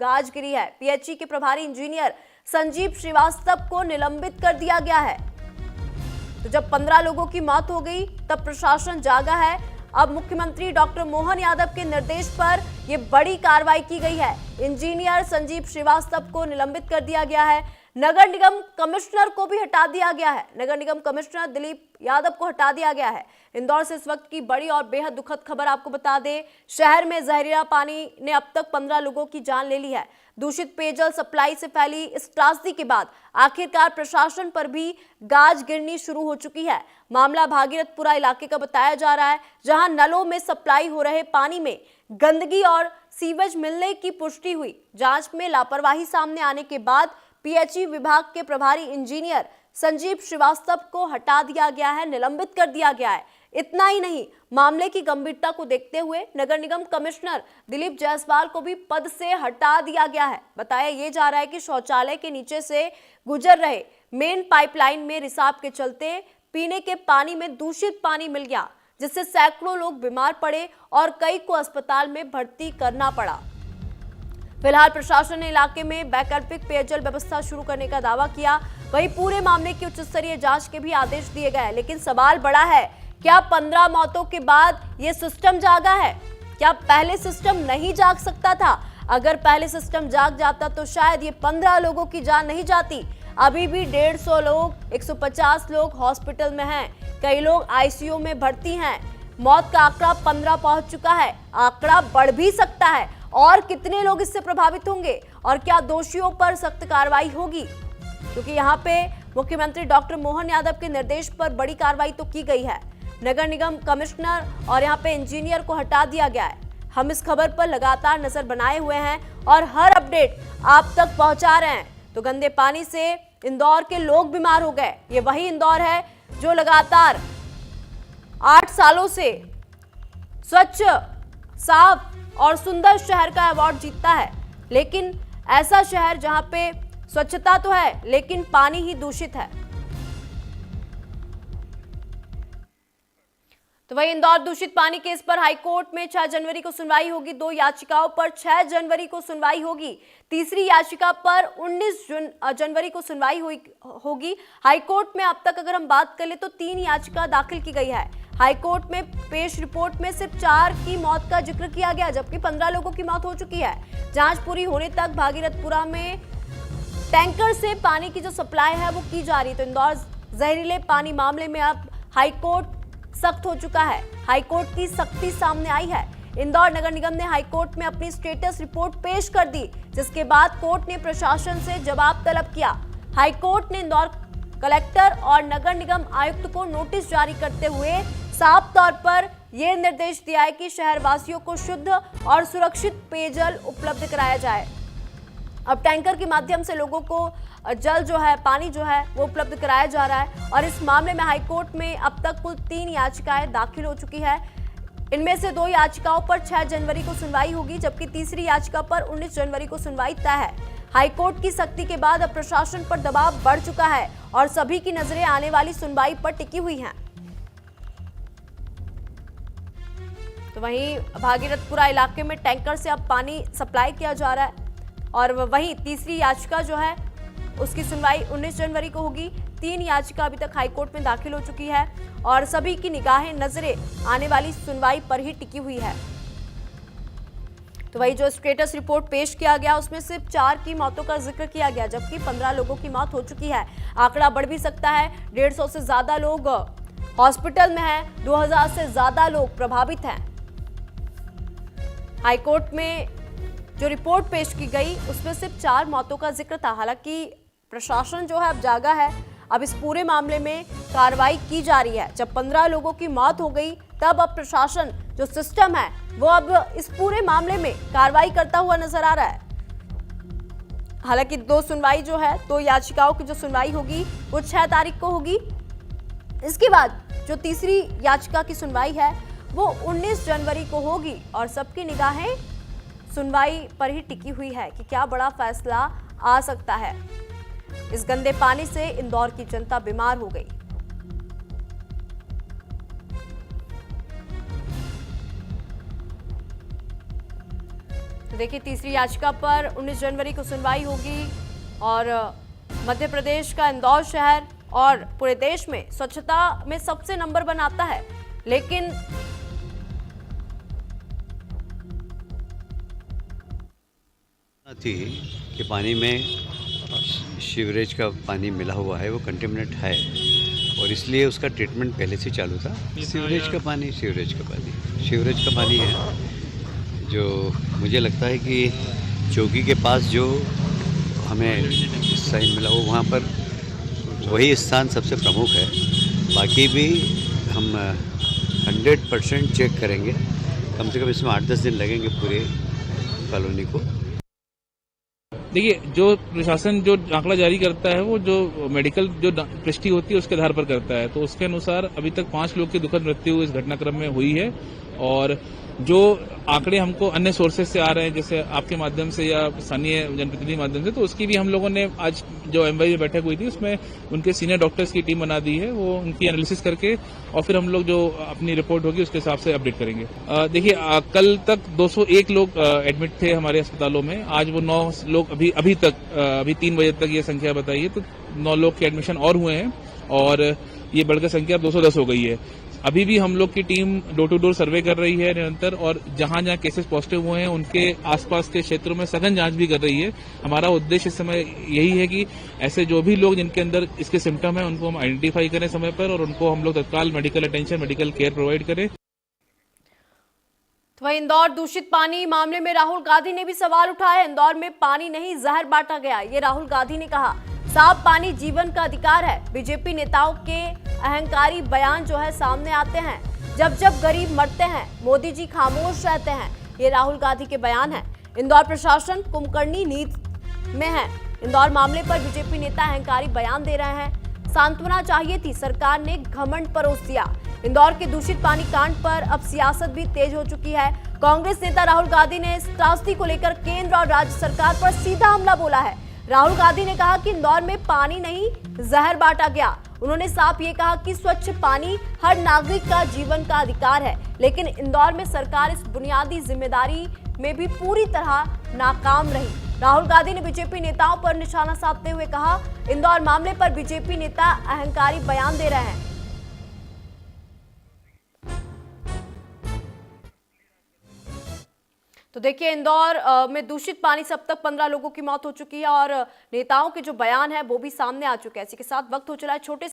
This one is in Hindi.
गाज गिरी है। पीएचई के प्रभारी इंजीनियर संजीव श्रीवास्तव को निलंबित कर दिया गया है। तो जब 15 लोगों की मौत हो गई तब प्रशासन जागा है। अब मुख्यमंत्री डॉक्टर मोहन यादव के निर्देश पर यह बड़ी कार्रवाई की गई है। इंजीनियर संजीव श्रीवास्तव को निलंबित कर दिया गया है। नगर निगम कमिश्नर को भी हटा दिया गया है। नगर निगम कमिश्नर दिलीप यादव को हटा दिया गया है। इंदौर से इस वक्त की बड़ी और बेहद दुखद खबर आपको बता दें, शहर में जहरीला पानी ने अब तक 15 लोगों की जान ले ली है। दूषित पेयजल सप्लाई से फैली इस त्रासदी के बाद आखिरकार प्रशासन पर भी गाज गिरनी शुरू हो चुकी है। मामला भागीरथपुरा इलाके का बताया जा रहा है, जहां नलों में सप्लाई हो रहे पानी में गंदगी और सीवेज मिलने की पुष्टि हुई। जांच में लापरवाही सामने आने के बाद पीएचई विभाग के प्रभारी इंजीनियर संजीव श्रीवास्तव को हटा दिया गया है, निलंबित कर दिया गया है। इतना ही नहीं, मामले की गंभीरता को देखते हुए नगर निगम कमिश्नर दिलीप जायसवाल को भी पद से हटा दिया गया है। बताया यह जा रहा है कि शौचालय के नीचे से गुजर रहे मेन पाइपलाइन में रिसाव के चलते पीने के पानी में दूषित पानी मिल गया, जिससे सैकड़ों लोग बीमार पड़े और कई को अस्पताल में भर्ती करना पड़ा। फिलहाल प्रशासन ने इलाके में वैकल्पिक पेयजल व्यवस्था शुरू करने का दावा किया। वहीं पूरे मामले की उच्च स्तरीय जांच के भी आदेश दिए गए। लेकिन सवाल बड़ा है, क्या 15 मौतों के बाद ये सिस्टम जागा है? क्या पहले सिस्टम नहीं जाग सकता था? अगर पहले सिस्टम जाग जाता तो शायद ये 15 लोगों की जान नहीं जाती। अभी भी 150 लोग, 150 लोग हॉस्पिटल में हैं, कई लोग आईसीयू में भर्ती हैं। मौत का आंकड़ा 15 पहुंच चुका है। आंकड़ा बढ़ भी सकता है। और कितने लोग इससे प्रभावित होंगे और क्या दोषियों पर सख्त कार्रवाई होगी? क्योंकि यहाँ पे मुख्यमंत्री डॉक्टर मोहन यादव के निर्देश पर बड़ी कार्रवाई तो की गई है। नगर निगम कमिश्नर और यहाँ पे इंजीनियर को हटा दिया गया है। हम इस खबर पर लगातार नजर बनाए हुए हैं और हर अपडेट आप तक पहुंचा रहे हैं। तो गंदे पानी से इंदौर के लोग बीमार हो गए। ये वही इंदौर है जो लगातार 8 सालों से स्वच्छ, साफ और सुंदर शहर का अवार्ड जीतता है। लेकिन ऐसा शहर जहां पे स्वच्छता तो है लेकिन पानी ही दूषित है। तो वही इंदौर दूषित पानी केस पर हाईकोर्ट में 6 जनवरी को सुनवाई होगी। 2 याचिकाओं पर 6 जनवरी को सुनवाई होगी। तीसरी याचिका पर 19 जनवरी को सुनवाई होगी। हाईकोर्ट में अब तक अगर हम बात कर ले तो 3 याचिका दाखिल की गई है। हाईकोर्ट में पेश रिपोर्ट में सिर्फ 4 की मौत का जिक्र किया गया, जबकि 15 लोगों की मौत हो चुकी है। जांच पूरी होने तक भागीरथपुरा में टैंकर से पानी की जो सप्लाई है वो की जा रही है। तो इंदौर जहरीले पानी मामले में अब हाईकोर्ट सख्त हो चुका है। हाईकोर्ट की सख्ती सामने आई है। इंदौर नगर निगम ने हाईकोर्ट में अपनी स्टेटस रिपोर्ट पेश कर दी, जिसके बाद कोर्ट ने प्रशासन से जवाब तलब किया। हाईकोर्ट ने इंदौर कलेक्टर और नगर निगम आयुक्त को नोटिस जारी करते हुए साफ तौर पर यह निर्देश दिया है कि शहरवासियों को शुद्ध और सुरक्षित पेयजल उपलब्ध कराया जाए। अब टैंकर के माध्यम से लोगों को जल जो है, पानी जो है वो उपलब्ध कराया जा रहा है। और इस मामले में हाईकोर्ट में अब तक कुल 3 याचिकाएं दाखिल हो चुकी है। इनमें से 2 याचिकाओं पर 6 जनवरी को सुनवाई होगी, जबकि तीसरी याचिका पर 19 जनवरी को सुनवाई तय है। हाईकोर्ट की सख्ती के बाद अब प्रशासन पर दबाव बढ़ चुका है और सभी की नजरें आने वाली सुनवाई पर टिकी हुई हैं। तो वहीं भागीरथपुरा इलाके में टैंकर से अब पानी सप्लाई किया जा रहा है और वहीं तीसरी याचिका जो है उसकी सुनवाई 19 जनवरी को होगी। 3 याचिका अभी तक हाईकोर्ट में दाखिल हो चुकी है और सभी की निगाहें, नजरें आने वाली सुनवाई पर ही टिकी हुई है। तो वही जो स्टेटस रिपोर्ट पेश किया गया उसमें सिर्फ 4 की मौतों का जिक्र किया गया, जबकि 15 लोगों की मौत हो चुकी है। आंकड़ा बढ़ भी सकता है। 150 से ज्यादा लोग हॉस्पिटल में हैं, 2000 से ज्यादा लोग प्रभावित हैं। हाईकोर्ट में जो रिपोर्ट पेश की गई उसमें सिर्फ 4 मौतों का जिक्र था। हालांकि प्रशासन जो है अब जागा है। अब इस पूरे मामले में कार्रवाई की जा रही है। जब 15 लोगों की मौत हो गई तब अब प्रशासन जो सिस्टम है वो अब इस पूरे मामले में कार्रवाई करता हुआ नजर आ रहा है। हालांकि 2 सुनवाई जो है, 2 याचिकाओं की जो सुनवाई होगी वो 6 तारीख को होगी। इसके बाद जो तीसरी याचिका की सुनवाई है वो 19 जनवरी को होगी और सबकी निगाहें सुनवाई पर ही टिकी हुई है कि क्या बड़ा फैसला आ सकता है। इस गंदे पानी से इंदौर की जनता बीमार हो गई। तो देखिए, तीसरी याचिका पर 19 जनवरी को सुनवाई होगी और मध्य प्रदेश का इंदौर शहर और पूरे देश में स्वच्छता में सबसे नंबर बनाता है, लेकिन थी कि पानी में सीवरेज का पानी मिला हुआ है, वो कंटेमिनेट है और इसलिए उसका ट्रीटमेंट पहले से चालू था। सीवरेज का पानी है जो मुझे लगता है कि चौकी के पास जो हमें साइन मिला वो वहाँ पर वही स्थान सबसे प्रमुख है। बाकी भी हम 100% चेक करेंगे। कम से कम इसमें 8-10 दिन लगेंगे पूरे कॉलोनी को। देखिए, जो प्रशासन जो आंकड़ा जारी करता है वो जो मेडिकल जो पुष्टि होती है उसके आधार पर करता है, तो उसके अनुसार अभी तक 5 लोग की दुखद मृत्यु इस घटनाक्रम में हुई है। और जो आंकड़े हमको अन्य सोर्सेज से आ रहे हैं, जैसे आपके माध्यम से या स्थानीय जनप्रतिनिधि माध्यम से, तो उसकी भी हम लोगों ने आज जो एमवाई में बैठक हुई थी उसमें उनके सीनियर डॉक्टर्स की टीम बना दी है। वो उनकी एनालिसिस करके और फिर हम लोग जो अपनी रिपोर्ट होगी उसके हिसाब से अपडेट करेंगे। देखिए, कल तक 201 लोग एडमिट थे हमारे अस्पतालों में। आज वो 9 लोग अभी 3 बजे तक ये संख्या बताई है, तो 9 लोग के एडमिशन और हुए हैं और ये बढ़कर संख्या 210 हो गई है। अभी भी हम लोग की team door to door survey कर रही है निरंतर, और जहां जहां केसेस पॉजिटिव हुए हैं उनके आसपास के क्षेत्रों में सघन जांच भी कर रही है। हमारा उद्देश्य इस समय यही है कि ऐसे जो भी लोग जिनके अंदर इसके सिम्टम है उनको हम आइडेंटिफाई करें समय पर और उनको हम लोग तत्काल medical attention, medical care provide करें। तो वहीं इंदौर दूषित पानी मामले में राहुल गांधी ने भी सवाल उठाया। इंदौर में पानी नहीं जहर बांटा गया, ये राहुल गांधी ने कहा। साफ पानी जीवन का अधिकार है। बीजेपी नेताओं के अहंकारी बयान जो है सामने आते हैं। जब जब गरीब मरते हैं मोदी जी खामोश रहते हैं, ये राहुल गांधी के बयान है। इंदौर प्रशासन कुंभकर्णी नीति में है। इंदौर मामले पर बीजेपी नेता अहंकारी बयान दे रहे हैं। सांत्वना चाहिए थी, सरकार ने घमंड परोस दिया। इंदौर के दूषित पानी कांड पर अब सियासत भी तेज हो चुकी है। कांग्रेस नेता राहुल गांधी ने इस त्रासदी को लेकर केंद्र और राज्य सरकार पर सीधा हमला बोला है। राहुल गांधी ने कहा कि इंदौर में पानी नहीं जहर बांटा गया। उन्होंने साफ ये कहा कि स्वच्छ पानी हर नागरिक का जीवन का अधिकार है, लेकिन इंदौर में सरकार इस बुनियादी जिम्मेदारी में भी पूरी तरह नाकाम रही। राहुल गांधी ने बीजेपी नेताओं पर निशाना साधते हुए कहा, इंदौर मामले पर बीजेपी नेता अहंकारी बयान दे रहे हैं। तो देखिए, इंदौर में दूषित पानी से अब तक 15 लोगों की मौत हो चुकी है और नेताओं के जो बयान है वो भी सामने आ चुके हैं। इसी के साथ वक्त हो चला है छोटे